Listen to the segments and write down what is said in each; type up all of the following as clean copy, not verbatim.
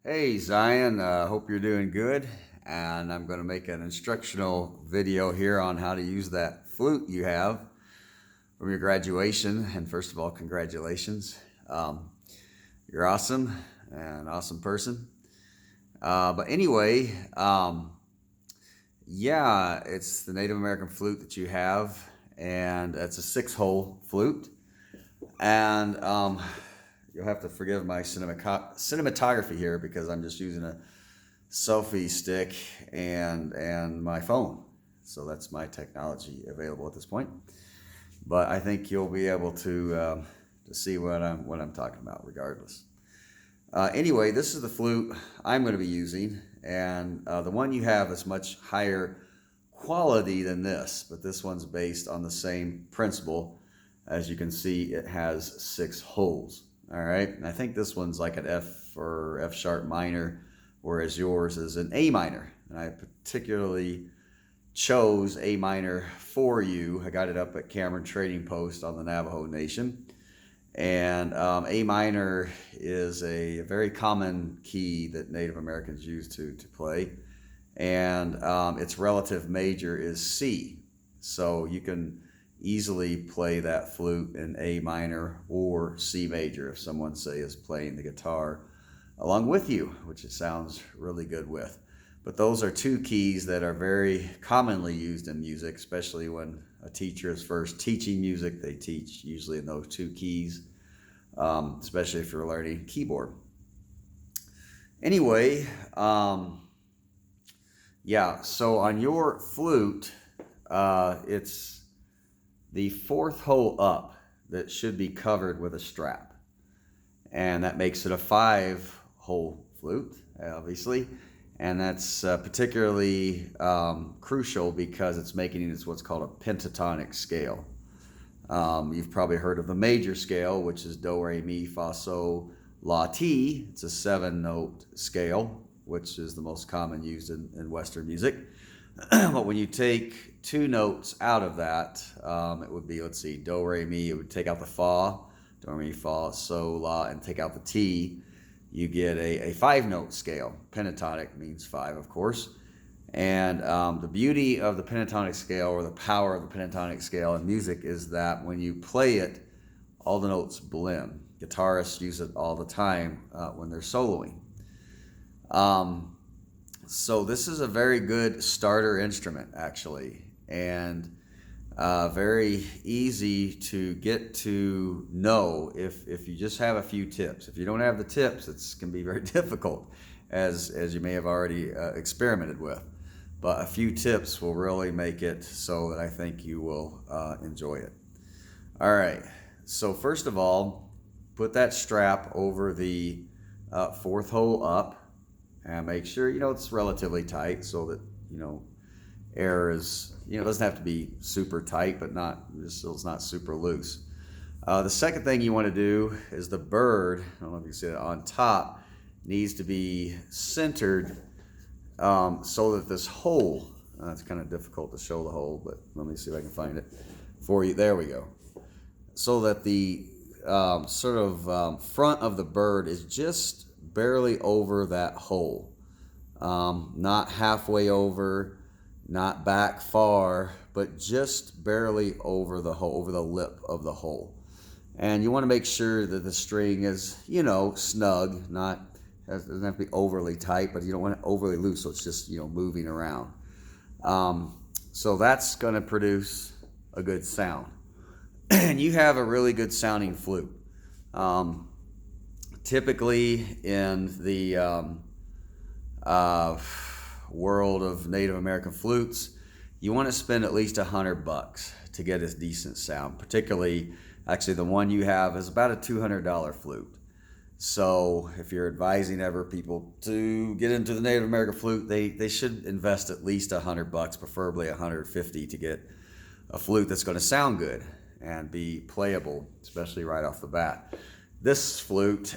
Hey Zion, hope you're doing good. And I'm going to make an instructional video here on how to use that flute you have from your graduation. And first of all, congratulations. Um, you're awesome, an awesome person. But anyway, yeah, it's the Native American flute that you have, and it's a 6-hole flute. And you'll have to forgive my cinematography here because I'm just using a selfie stick and my phone. So that's my technology available at this point. But I think you'll be able to see what I'm talking about, regardless. Anyway, this is the flute I'm going to be using, and the one you have is much higher quality than this, but this one's based on the same principle. As you can see, it has 6 holes. All right, and I think this one's like an F or F sharp minor, whereas yours is an A minor. And I particularly chose A minor for you. I got it up at Cameron Trading Post on the Navajo Nation. And A minor is a very common key that Native Americans use to play. And its relative major is C. So you can easily play that flute in A minor or C major if someone, say, is playing the guitar along with you, which it sounds really good with. But those are 2 keys that are very commonly used in music, especially when a teacher is first teaching music. They teach usually in those 2 keys, especially if you're learning keyboard. Anyway, yeah, so on your flute, it's the 4th hole up that should be covered with a strap. And that makes it a 5-hole flute, obviously. And that's particularly crucial because it's making it what's called a pentatonic scale. You've probably heard of the major scale, which is do, re, mi, fa, sol, la, ti. It's a 7-note scale, which is the most common used in Western music. But when you take 2 notes out of that, it would be, let's see, do, re, mi. It would take out the fa, do, re, mi, fa, sol, la, and take out the ti. You get a 5-note scale. Pentatonic means 5, of course. And the beauty of the pentatonic scale, or the power of the pentatonic scale in music, is that when you play it, all the notes blend. Guitarists use it all the time when they're soloing. So this is a very good starter instrument, actually, and very easy to get to know if you just have a few tips. If you don't have the tips, it can be very difficult, as you may have already experimented with. But a few tips will really make it so that I think you will enjoy it. All right, so first of all, put that strap over the 4th hole up, and make sure it's relatively tight so that air is it doesn't have to be super tight, but not just so it's not super loose. The second thing you want to do is the bird, I don't know if you can see that, on top needs to be centered, so that this hole, it's kind of difficult to show the hole, but let me see if I can find it for you. There we go. So that the front of the bird is just barely over that hole, not halfway over, not back far, but just barely over the hole, over the lip of the hole. And you want to make sure that the string is, snug, doesn't have to be overly tight, but you don't want it overly loose, so it's just, moving around. So that's going to produce a good sound. And you have a really good sounding flute. Typically in the world of Native American flutes, you want to spend at least $100 to get a decent sound. Particularly, actually, the one you have is about a $200 flute. So if you're advising ever people to get into the Native American flute, they should invest at least $100, preferably $150, to get a flute that's going to sound good and be playable, especially right off the bat. This flute,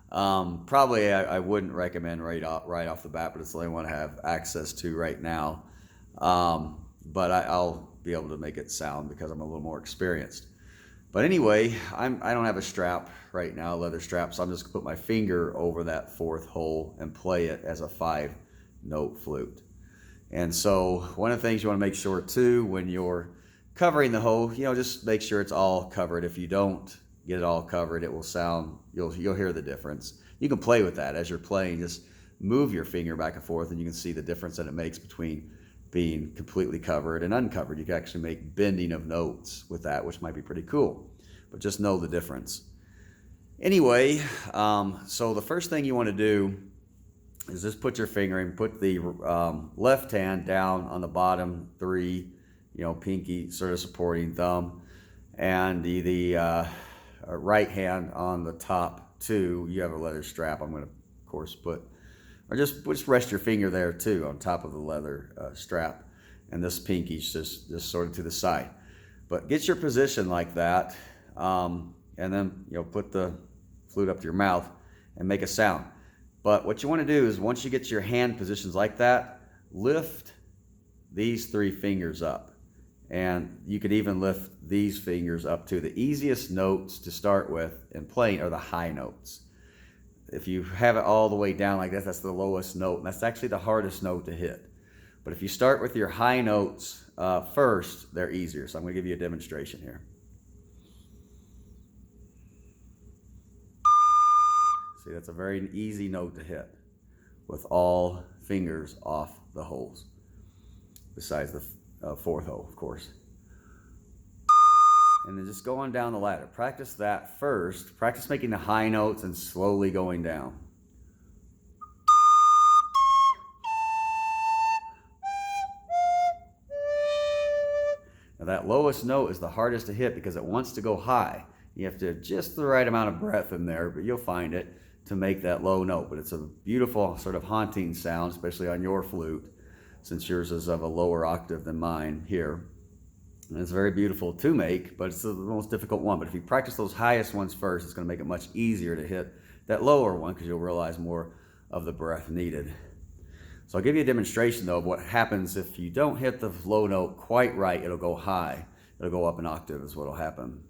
probably I wouldn't recommend right off the bat, but it's the only one I have access to right now. But I'll be able to make it sound because I'm a little more experienced. But anyway, I don't have a strap right now, leather strap, so I'm just gonna put my finger over that fourth hole and play it as a 5-note flute. And so one of the things you want to make sure too when you're covering the hole, just make sure it's all covered. If you don't get it all covered, it will sound, you'll hear the difference. You can play with that as you're playing. Just move your finger back and forth and you can see the difference that it makes between being completely covered and uncovered. You can actually make bending of notes with that, which might be pretty cool, but just know the difference. Anyway, so the first thing you want to do is just put your finger and put the left hand down on the bottom 3, pinky sort of supporting thumb, and the right hand on the top 2. You have a leather strap. I'm going to, of course, or just rest your finger there too on top of the leather strap, and this pinky's just sort of to the side. But get your position like that, and then put the flute up to your mouth and make a sound. But what you want to do is once you get your hand positions like that, lift these 3 fingers up. And you could even lift these fingers up too. The easiest notes to start with in playing are the high notes. If you have it all the way down like that, that's the lowest note, and that's actually the hardest note to hit. But if you start with your high notes first, they're easier. So I'm going to give you a demonstration here. See, that's a very easy note to hit with all fingers off the holes, besides the 4th hole, of course. And then just go on down the ladder. Practice that first. Practice making the high notes and slowly going down. Now that lowest note is the hardest to hit because it wants to go high. You have to have just the right amount of breath in there, but you'll find it to make that low note. But it's a beautiful sort of haunting sound, especially on your flute, since yours is of a lower octave than mine here. And it's very beautiful to make, but it's the most difficult one. But if you practice those highest ones first, it's going to make it much easier to hit that lower one because you'll realize more of the breath needed. So I'll give you a demonstration though of what happens if you don't hit the low note quite right. It'll go high. It'll go up an octave is what will happen.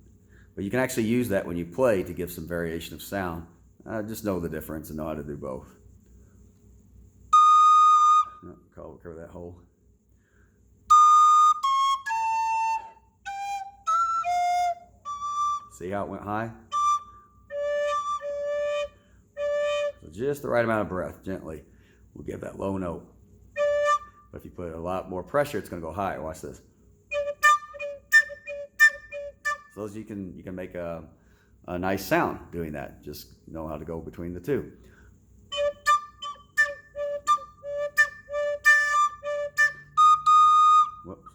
But you can actually use that when you play to give some variation of sound. Just know the difference and know how to do both. Cover that hole. See how it went high? So just the right amount of breath, gently, will give that low note. But if you put a lot more pressure, it's going to go higher. Watch this. So you can make a nice sound doing that. Just know how to go between the two. Whoops.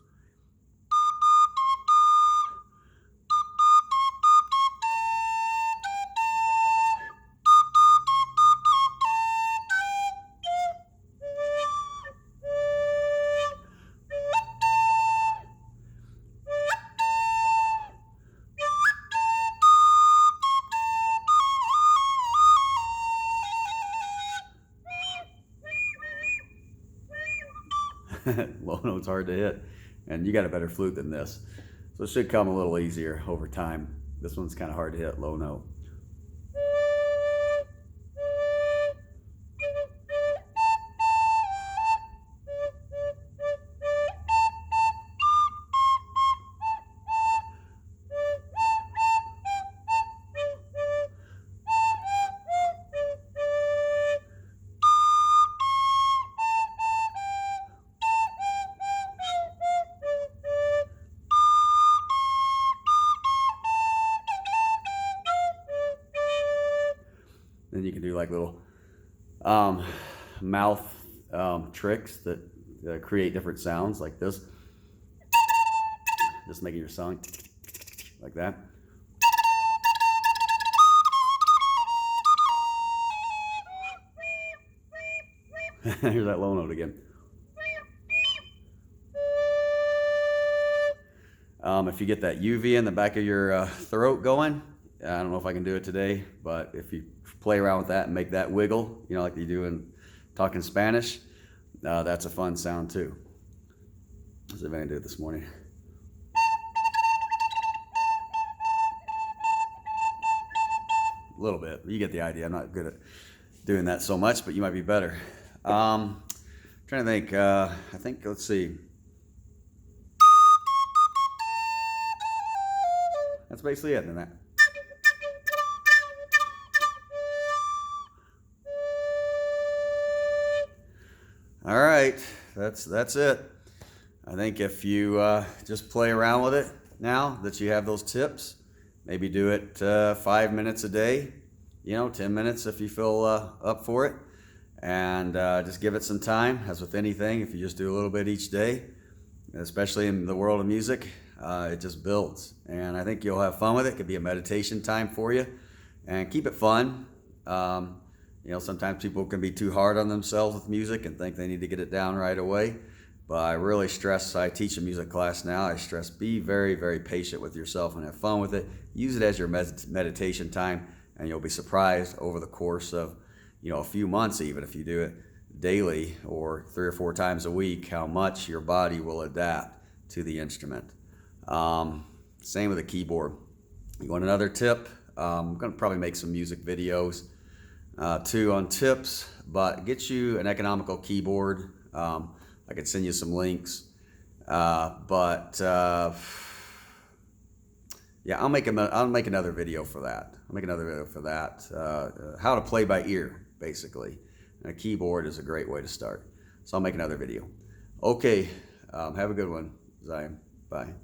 Low note's hard to hit, and you got a better flute than this, so it should come a little easier over time. This one's kind of hard to hit, low note. Then you can do like little mouth tricks that create different sounds like this. Just making your song like that. Here's that low note again. If you get that UV in the back of your throat going, I don't know if I can do it today, but if you play around with that and make that wiggle, like you do in talking Spanish, that's a fun sound too. Let's see if I can do it this morning. little bit. You get the idea. I'm not good at doing that so much, but you might be better. Trying to think. I think, let's see. That's basically it. That. All right, that's it. I think if you just play around with it now that you have those tips, maybe do it 5 minutes a day, 10 minutes if you feel up for it, and just give it some time. As with anything, if you just do a little bit each day, especially in the world of music, it just builds. And I think you'll have fun with it. It could be a meditation time for you, and keep it fun. Sometimes people can be too hard on themselves with music and think they need to get it down right away. But I really stress, I teach a music class now, I stress be very, very patient with yourself and have fun with it. Use it as your meditation time, and you'll be surprised over the course of a few months, even if you do it daily or 3 or 4 times a week, how much your body will adapt to the instrument. Same with the keyboard. You want another tip? I'm going to probably make some music videos too on tips, but get you an economical keyboard. I could send you some links, but yeah, I'll make another video for that. How to play by ear, basically. And a keyboard is a great way to start. So I'll make another video. Okay, have a good one, Zion. Bye.